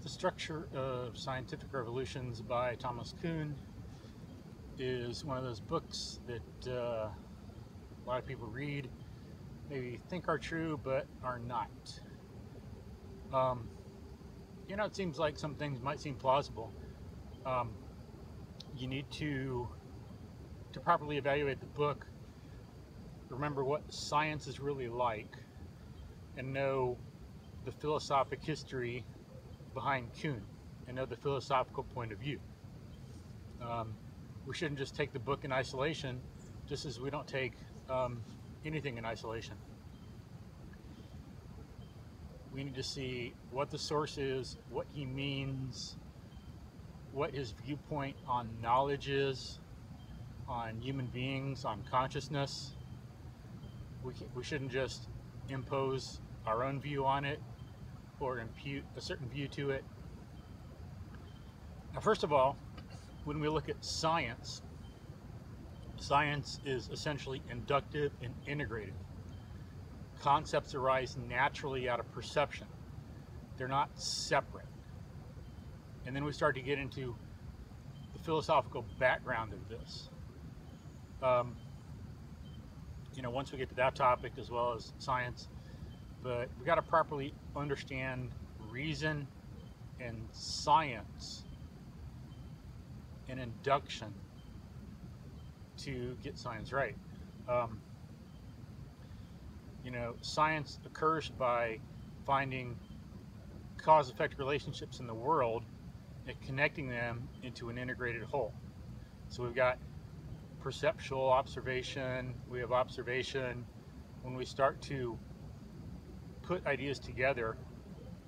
The Structure of Scientific Revolutions by Thomas Kuhn is one of those books that a lot of people read, maybe think are true, but are not. It seems like some things might seem plausible. You need to properly evaluate the book, remember what science is really like, and know the philosophic history behind Kuhn, and know the philosophical point of view. We shouldn't just take the book in isolation, just as we don't take anything in isolation. We need to see what the source is, what he means, what his viewpoint on knowledge is, on human beings, on consciousness. We shouldn't just impose our own view on it or impute a certain view to it. Now, first of all, when we look at science, science is essentially inductive and integrative. Concepts arise naturally out of perception. They're not separate. And then we start to get into the philosophical background of this. Once we get to that topic, as well as science, but we got to properly understand reason and science and induction to get science right. Science occurs by finding cause-effect relationships in the world and connecting them into an integrated whole. So we've got perceptual observation, we have observation. When we start to put ideas together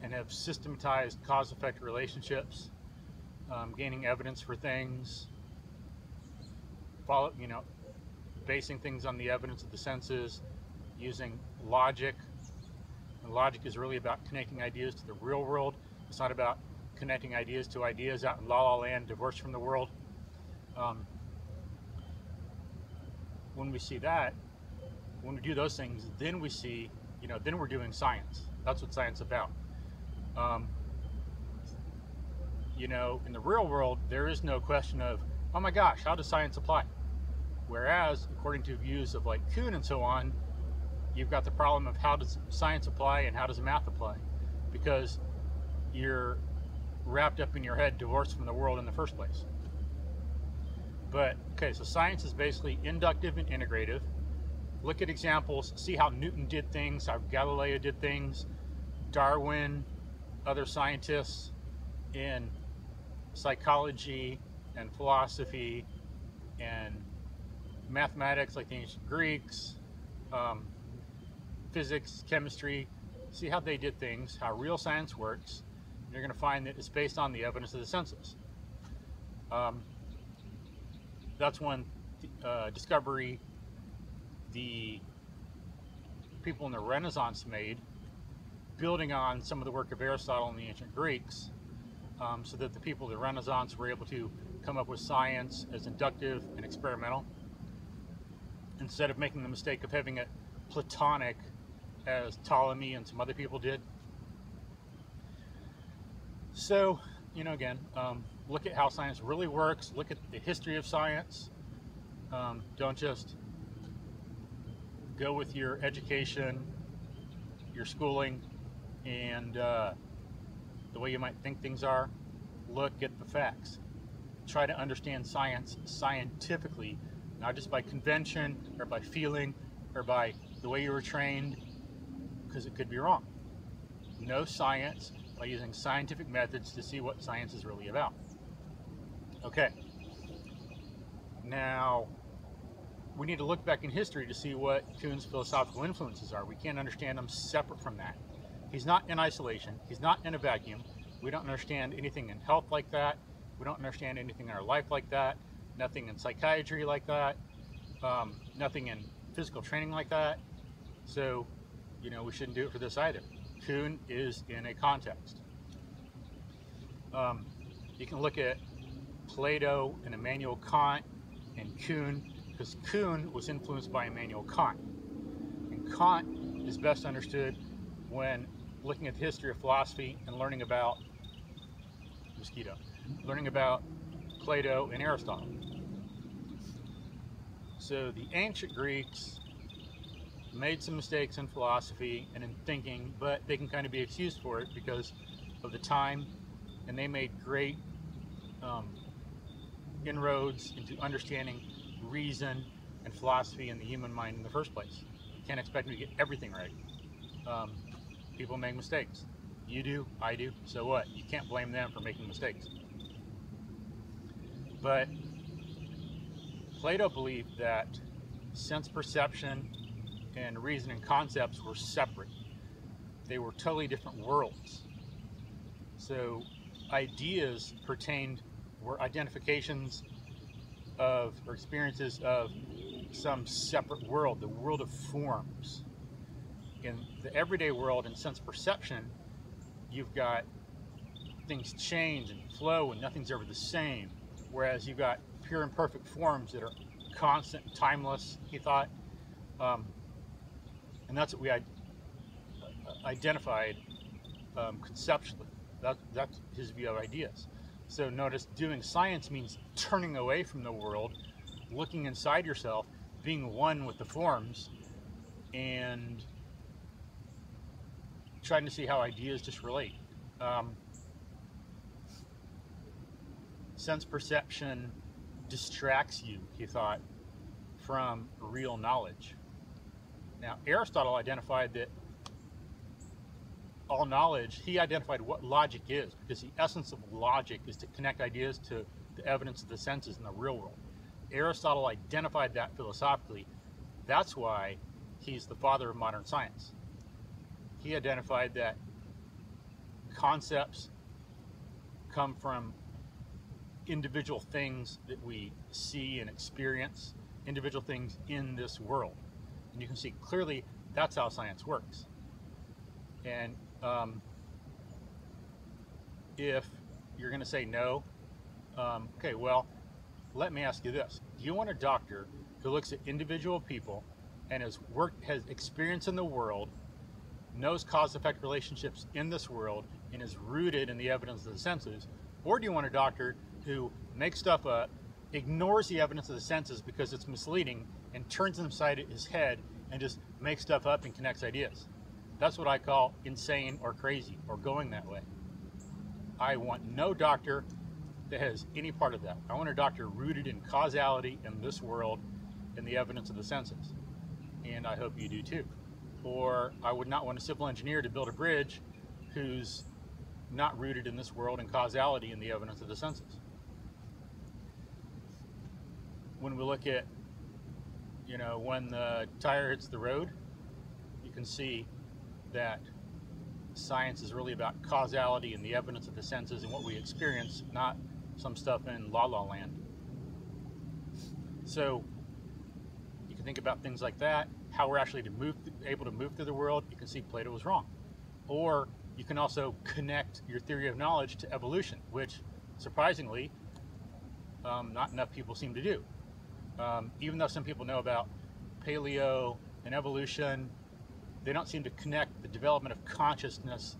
and have systematized cause-effect relationships, gaining evidence for things, basing things on the evidence of the senses, using logic. And logic is really about connecting ideas to the real world. It's not about connecting ideas to ideas out in La La Land, divorced from the world. When we see that, when we do those things, then we see, then we're doing science. That's what science is about. In the real world, there is no question of, oh my gosh, how does science apply? Whereas, according to views of like Kuhn and so on, you've got the problem of how does science apply and how does math apply? Because you're wrapped up in your head, divorced from the world in the first place. But, okay, so science is basically inductive and integrative. Look at examples, see how Newton did things, how Galileo did things, Darwin, other scientists in psychology and philosophy and mathematics like the ancient Greeks, physics, chemistry. See how they did things, how real science works. And you're going to find that it's based on the evidence of the senses. That's one discovery the people in the Renaissance made, building on some of the work of Aristotle and the ancient Greeks, so that the people of the Renaissance were able to come up with science as inductive and experimental, instead of making the mistake of having it Platonic as Ptolemy and some other people did. So, again, look at how science really works, look at the history of science. Don't just go with your education, your schooling, and the way you might think things are. Look at the facts. Try to understand science scientifically, not just by convention or by feeling or by the way you were trained, because it could be wrong. Know science by using scientific methods to see what science is really about. Okay. Now, we need to look back in history to see what Kuhn's philosophical influences are. We can't understand them separate from that. He's not in isolation. He's not in a vacuum. We don't understand anything in health like that. We don't understand anything in our life like that. Nothing in psychiatry like that. Nothing in physical training like that. So, we shouldn't do it for this either. Kuhn is in a context. You can look at Plato and Immanuel Kant and Kuhn, because Kuhn was influenced by Immanuel Kant. And Kant is best understood when looking at the history of philosophy and learning about mosquito. Learning about Plato and Aristotle. So the ancient Greeks made some mistakes in philosophy and in thinking, but they can kind of be excused for it because of the time, and they made great inroads into understanding reason and philosophy and the human mind in the first place. You can't expect them to get everything right. People make mistakes. You do, I do, so what? You can't blame them for making mistakes. But Plato believed that sense perception and reason and concepts were separate. They were totally different worlds. So ideas were identifications of, or experiences of, some separate world, the world of forms. In the everyday world, in sense perception, you've got things change and flow and nothing's ever the same. Whereas you've got pure and perfect forms that are constant, timeless, he thought. And that's what we identified conceptually. That's his view of ideas. So notice doing science means turning away from the world, looking inside yourself, being one with the forms, and trying to see how ideas just relate. Sense perception distracts you, he thought, from real knowledge. Now, Aristotle identified that all knowledge, he identified what logic is, because the essence of logic is to connect ideas to the evidence of the senses in the real world. Aristotle identified that philosophically. That's why he's the father of modern science. He identified that concepts come from individual things that we see and experience, individual things in this world. And you can see clearly that's how science works. And if you're going to say no, okay, well, let me ask you this. Do you want a doctor who looks at individual people and has experience in the world, knows cause-effect relationships in this world, and is rooted in the evidence of the senses? Or do you want a doctor who makes stuff up, ignores the evidence of the senses because it's misleading, and turns inside his head and just makes stuff up and connects ideas? That's what I call insane or crazy, or going that way. I want no doctor that has any part of that. I want a doctor rooted in causality in this world and the evidence of the senses. And I hope you do too. Or I would not want a civil engineer to build a bridge who's not rooted in this world and causality and the evidence of the senses. When we look at, when the tire hits the road, you can see that science is really about causality and the evidence of the senses and what we experience, not some stuff in La La Land. So you can think about things like that, how we're actually able to move through the world. You can see Plato was wrong. Or you can also connect your theory of knowledge to evolution, which surprisingly not enough people seem to do. Even though some people know about paleo and evolution, they don't seem to connect the development of consciousness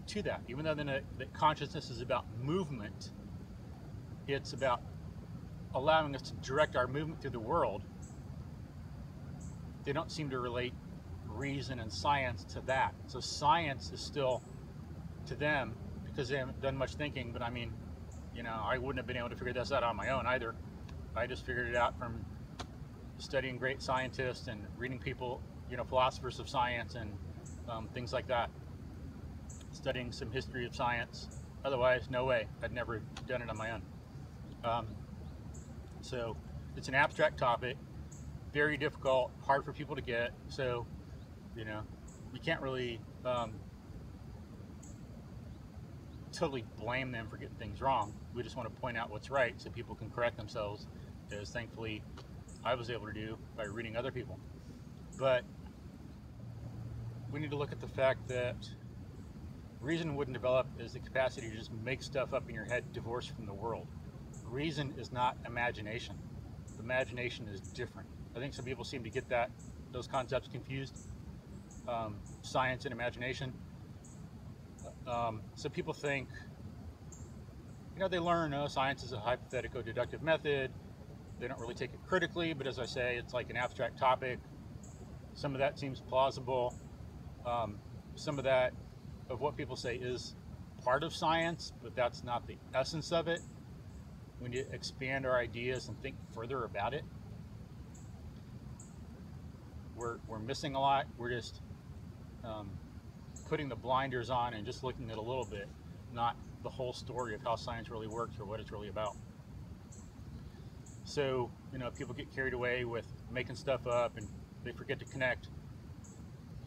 to that. Even though that consciousness is about movement, it's about allowing us to direct our movement through the world. They don't seem to relate reason and science to that. So science is still, to them, because they haven't done much thinking, but I mean, I wouldn't have been able to figure this out on my own either. I just figured it out from studying great scientists and reading people, philosophers of science and things like that. Studying some history of science. Otherwise, no way. I'd never done it on my own. So it's an abstract topic, very difficult, hard for people to get. So, you can't really totally blame them for getting things wrong. We just want to point out what's right so people can correct themselves, as thankfully I was able to do by reading other people. But we need to look at the fact that reason wouldn't develop as the capacity to just make stuff up in your head divorced from the world. Reason is not imagination. Imagination is different. I think some people seem to get those concepts confused. Science and imagination. So people think they learn, science is a hypothetical-deductive method. They don't really take it critically, but as I say, it's like an abstract topic. Some of that seems plausible. Some of that, of what people say, is part of science, but that's not the essence of it. We need to expand our ideas and think further about it. We're missing a lot. We're just putting the blinders on and just looking at a little bit, not the whole story of how science really works or what it's really about. So, people get carried away with making stuff up, and they forget to connect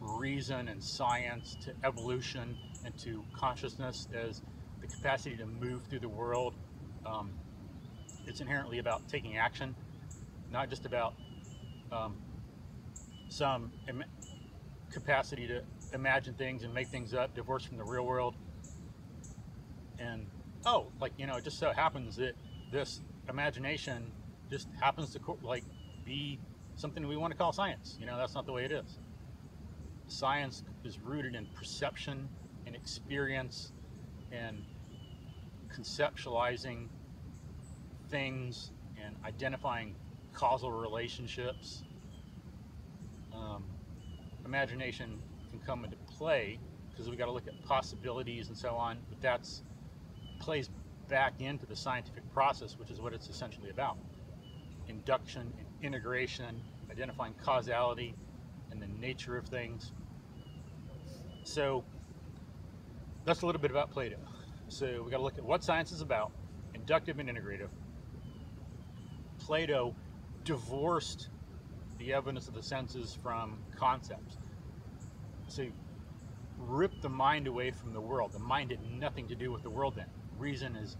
reason and science to evolution and to consciousness as the capacity to move through the world. It's inherently about taking action, not just about some capacity to imagine things and make things up, divorced from the real world. And it just so happens that this imagination just happens to be something we want to call science. That's not the way it is. Science is rooted in perception and experience and conceptualizing things and identifying causal relationships. Imagination can come into play because we got to look at possibilities and so on, but that's plays back into the scientific process, which is what it's essentially about. Induction and integration, identifying causality and the nature of things. So that's a little bit about Plato. So we got to look at what science is about, inductive and integrative. Plato divorced the evidence of the senses from concepts. So ripped the mind away from the world. The mind had nothing to do with the world then. Reason is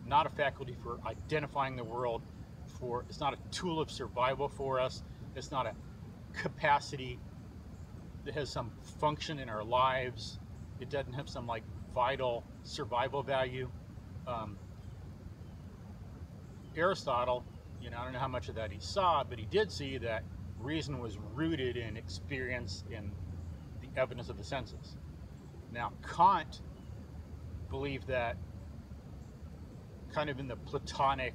not a faculty for identifying the world. It's not a tool of survival for us. It's not a capacity that has some function in our lives. It doesn't have some vital survival value. Aristotle, I don't know how much of that he saw, but he did see that reason was rooted in experience in the evidence of the senses. Now, Kant believed that kind of in the Platonic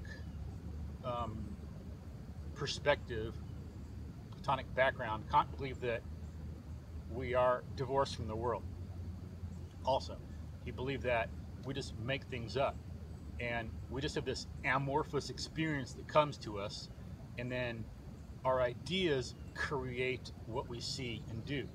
perspective, Platonic background, Kant believed that we are divorced from the world. Also, he believed that we just make things up, and we just have this amorphous experience that comes to us, and then our ideas create what we see and do.